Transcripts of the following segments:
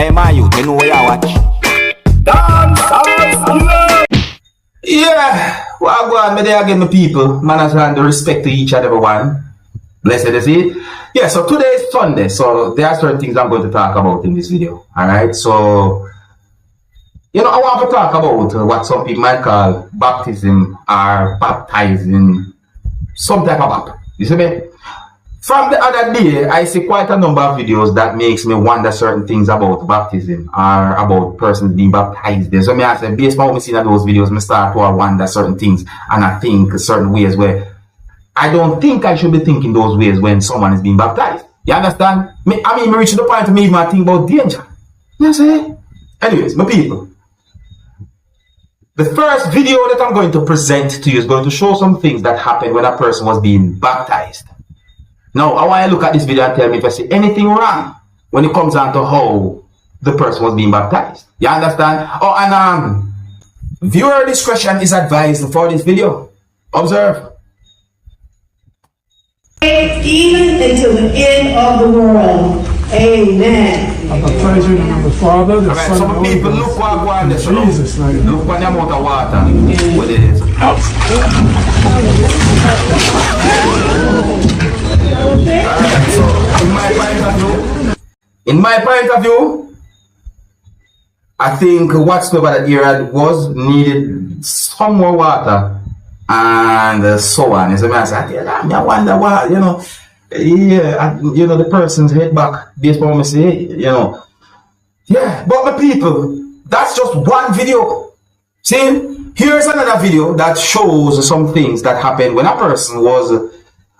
Hey, my youth, you know where you watch? Dancehall. Yeah, well, go on, me there again, my people. Manners and the respect to each and every one. Blessed is it. Yeah, so today is Sunday, so there are certain things I'm going to talk about in this video. Alright, so you know, I want to talk about what some people might call baptism or baptizing, some type of baptism. You see me? From the other day, I see quite a number of videos that makes me wonder certain things about baptism or about persons being baptized. So I say, based on what I see in those videos, I start to wonder certain things and I think certain ways where I don't think I should be thinking those ways when someone is being baptized. You understand? I mean, reaching the point to me even think about danger. You see? Anyways, my people. The first video that I'm going to present to you is going to show some things that happened when a person was being baptized. Now, I want you to look at this video and tell me if I see anything wrong when it comes down to how the person was being baptized. You understand? Oh, and viewer discretion is advised for this video. Observe. Even until the end of the world. Amen. I praise you in the name of the Father, the Son, Some and the people Holy look Ghost. what go on there. Jesus' name. Look on the amount of water. What it is. So, in my point of view, I think whatsoever that area was needed some more water and so on. So I said, I wonder why, you know, yeah, you know, the person's head back based on what I say, you know. Yeah, but my people, that's just one video. See, here's another video that shows some things that happened when a person was,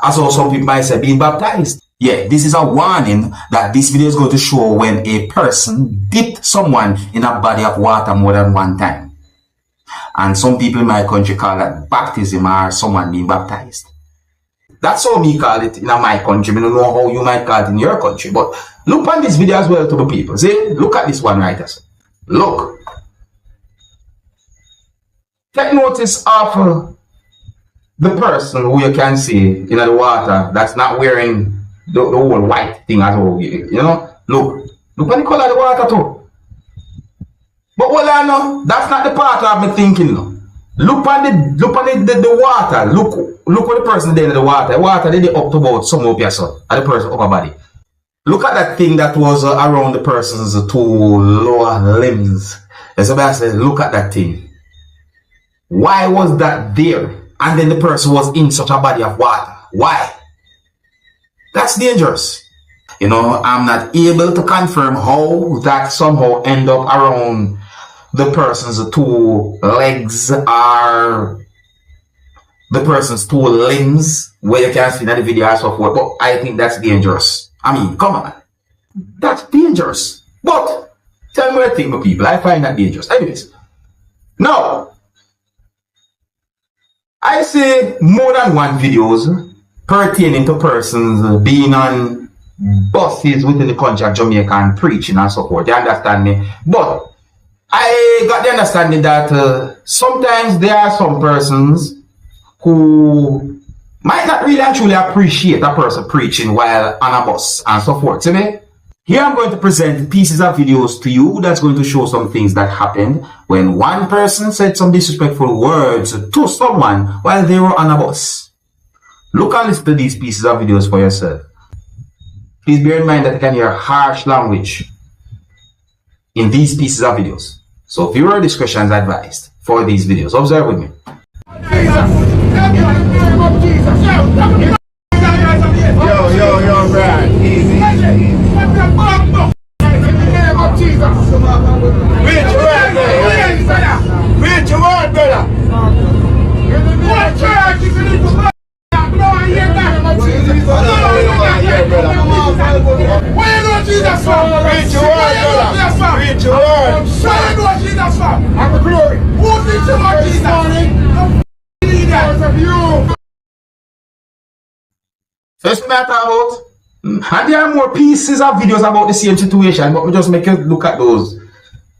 as well some people might say, being baptized. Yeah, this is a warning that this video is going to show when a person dipped someone in a body of water more than one time. And some people in my country call that baptism or someone being baptized. That's how me call it in my country. I don't know how you might call it in your country. But look on this video as well to the people. See, look at this one right there. Look. Take notice of the person who you can see in the water that's not wearing the whole white thing as well. You know? Look. Look at the color of the water too. But what I know, that's not the part I've been thinking now. Look at the water. Look what the person did in the water. The water they did up to about some up your son and the person upper body. Look at that thing that was around the person's two lower limbs. And somebody said, look at that thing. Why was that there? And then the person was in such a body of water. Why? That's dangerous. You know, I'm not able to confirm how that somehow end up around the person's two legs or the person's two limbs, where you can see in the video and so forth. But I think that's dangerous. I mean, come on. That's dangerous. But tell me what I think, people. I find that dangerous. Anyways. Now, I see more than one videos pertaining to persons being on buses within the country of Jamaica and preaching and so forth. You understand me? But I got the understanding that sometimes there are some persons who might not really actually appreciate a person preaching while on a bus and so forth. See me? Here I'm going to present pieces of videos to you that's going to show some things that happened when one person said some disrespectful words to someone while they were on a bus. Look and listen to these pieces of videos for yourself. Please bear in mind that you can hear harsh language in these pieces of videos. So viewer discretion is advised for these videos. Observe with me. Yo, Brad. Easy. Reach your word, brother. Reach your word, brother. Reach your word, brother. Reach your word. I'm a glory. Who did you want this morning? First matter about, and there are more pieces of videos about the same situation, but we just make you look at those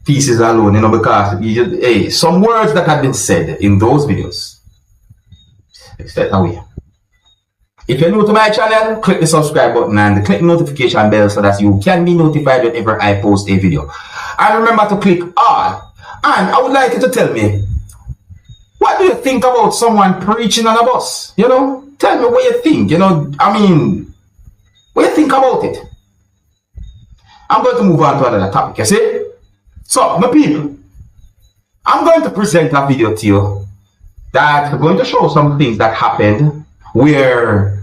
pieces alone, you know, because hey, some words that have been said in those videos, stay away. If you're new to my channel, click the subscribe button and click the notification bell so that you can be notified whenever I post a video. And remember to click all. And I would like you to tell me, what do you think about someone preaching on a bus? You know, tell me what you think. You know, I mean, what you think about it? I'm going to move on to another topic, you see? So, my people, I'm going to present a video to you that's going to show some things that happened where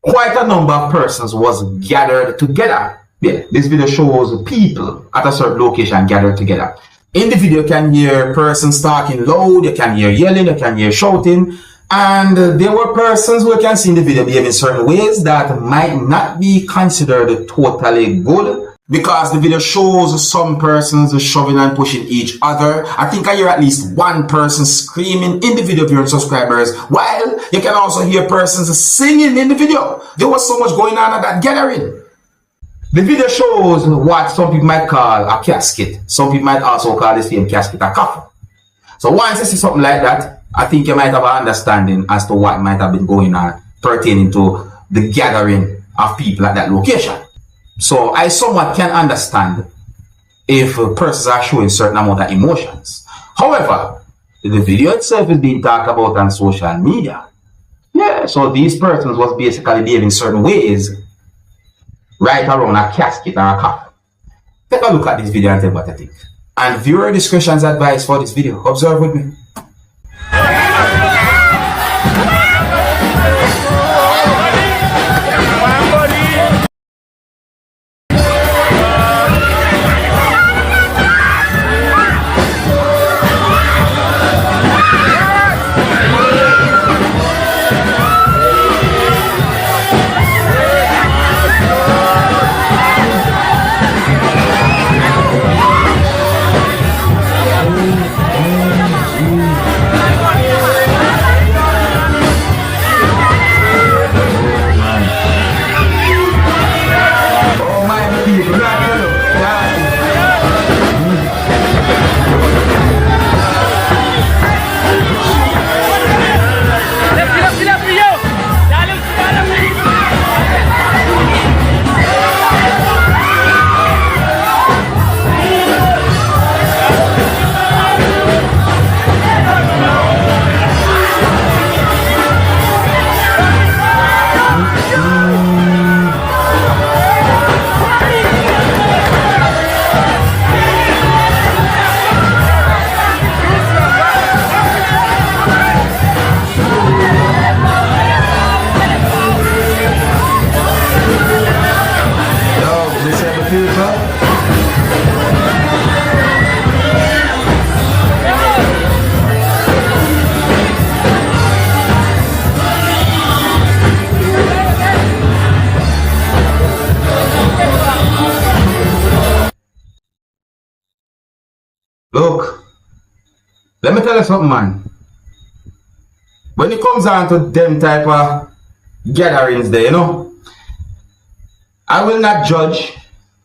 quite a number of persons was gathered together. Yeah, this video shows people at a certain location gathered together. In the video, you can hear persons talking loud, you can hear yelling, you can hear shouting, and there were persons who you can see in the video behaving certain ways that might not be considered totally good, because the video shows some persons shoving and pushing each other. I think I hear at least one person screaming in the video viewing subscribers, while you can also hear persons singing in the video. There was so much going on at that gathering. The video shows what some people might call a casket. Some people might also call the same casket a coffin. So once you see something like that, I think you might have an understanding as to what might have been going on pertaining to the gathering of people at that location. So I somewhat can understand if persons are showing certain amount of emotions. However, the video itself is being talked about on social media. Yeah, so these persons was basically behaving certain ways right around a casket or a coffin. Take a look at this video and tell what I think. And viewer discretion is advised for this video. Observe with me. Look, let me tell you something, man. When it comes down to them type of gatherings there, you know, I will not judge.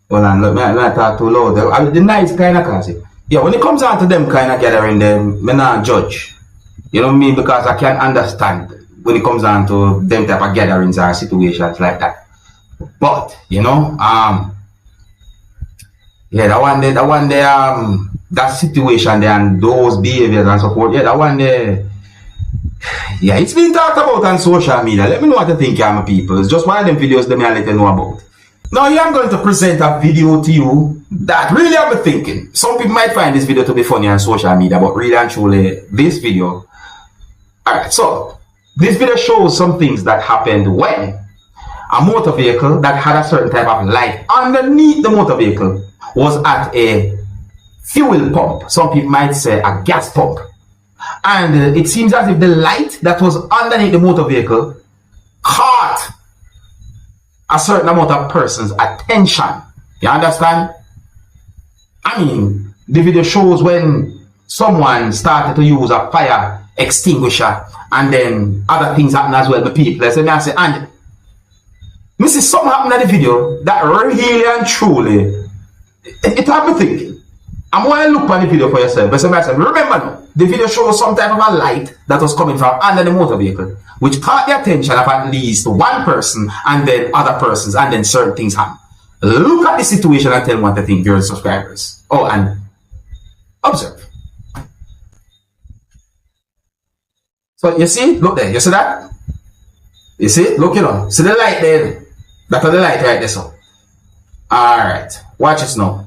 Well, I'm not talk too loud. I'm the nice kind of cause. Yeah, when it comes down to them kind of gathering, them, I'm not judge. You know what I mean? Because I can understand when it comes down to them type of gatherings or situations like that. But, you know, yeah, that situation there and those behaviors and so forth, yeah, that one there, yeah, it's been talked about on social media. Let me know what you think, my people. It's just one of them videos that I'll let you know about. Now, here I'm going to present a video to you that really I've been thinking. Some people might find this video to be funny on social media, but really and truly, this video. Alright, so, this video shows some things that happened when a motor vehicle that had a certain type of light underneath the motor vehicle was at a fuel pump. Some people might say a gas pump. And it seems as if the light that was underneath the motor vehicle caught a certain amount of person's attention. You understand? I mean, the video shows when someone started to use a fire extinguisher and then other things happen as well. The people, so I say, and me see something happen in the video that really and truly, it had me thinking. I'm going to look on the video for yourself. But remember now, the video shows some type of a light that was coming from under the motor vehicle, which caught the attention of at least one person and then other persons, and then certain things happen. Look at the situation and tell me what to think, your subscribers. Oh, and observe. So you see, look there, you see that? You see, look, you know, see the light there? That's the light right there, so. Alright, watch this now.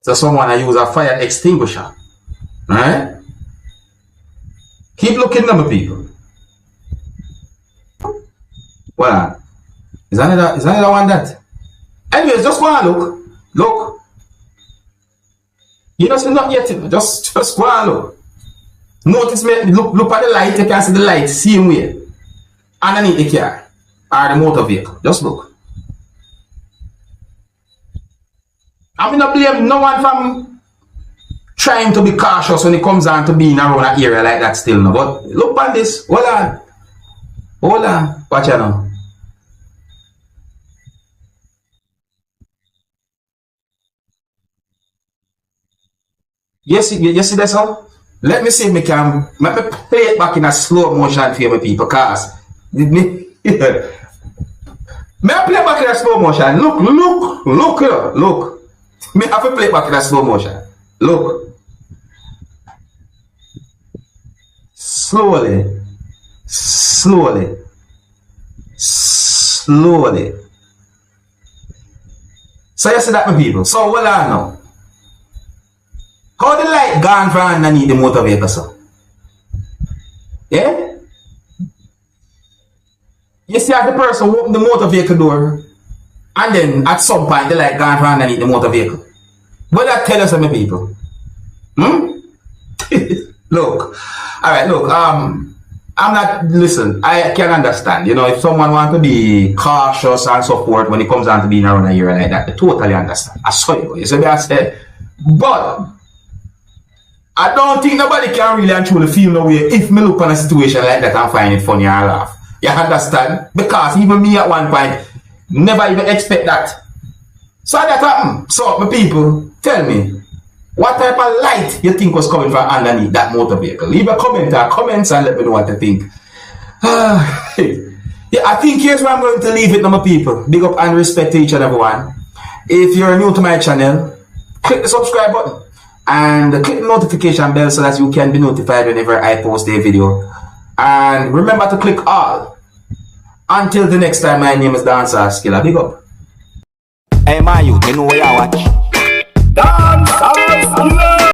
So someone use a fire extinguisher. Alright? Keep looking at my people. Well, is another one that? Anyways, just go and look. Look. You don't see not yet. Just go and look. Notice me, look at the light, you can see the light same way. Underneath the car. Or the motor vehicle. Just look. I'm not blame no one from trying to be cautious when it comes down to being around an area like that still no. But look at this. Hold on. Hold on. Watch out now. You see this all? Let me see if I can let me play it back in a slow motion for you people, cause me I play it back in a slow motion. Look. Me have to play it back in a slow motion. Look. Slowly. So you see that, my people. So what I know. How the light gone from underneath the motor vehicle, so? Yeah? You see, as the person open the motor vehicle door, and then at some point the light gone from underneath the motor vehicle. What that tell us, my people? Look. Alright, look, I'm not, listen, I can understand, you know, if someone wants to be cautious and so forth when it comes down to being around a area like that, I totally understand. I saw you see what I said? But I don't think nobody can really and truly feel no way if me look on a situation like that and find it funny and laugh. You understand? Because even me at one point never even expect that. So that happened. So my people, tell me, what type of light you think was coming from underneath that motor vehicle? Leave a comment or comments and let me know what you think. Yeah, I think here's where I'm going to leave it, my people. Big up and respect to each and everyone. If you're new to my channel, click the subscribe button. And click the notification bell so that you can be notified whenever I post a video. And remember to click all. Until the next time, my name is Dancehall Skilla. Big up. Hey, my youth, you know where you watch. Dancehall Skilla.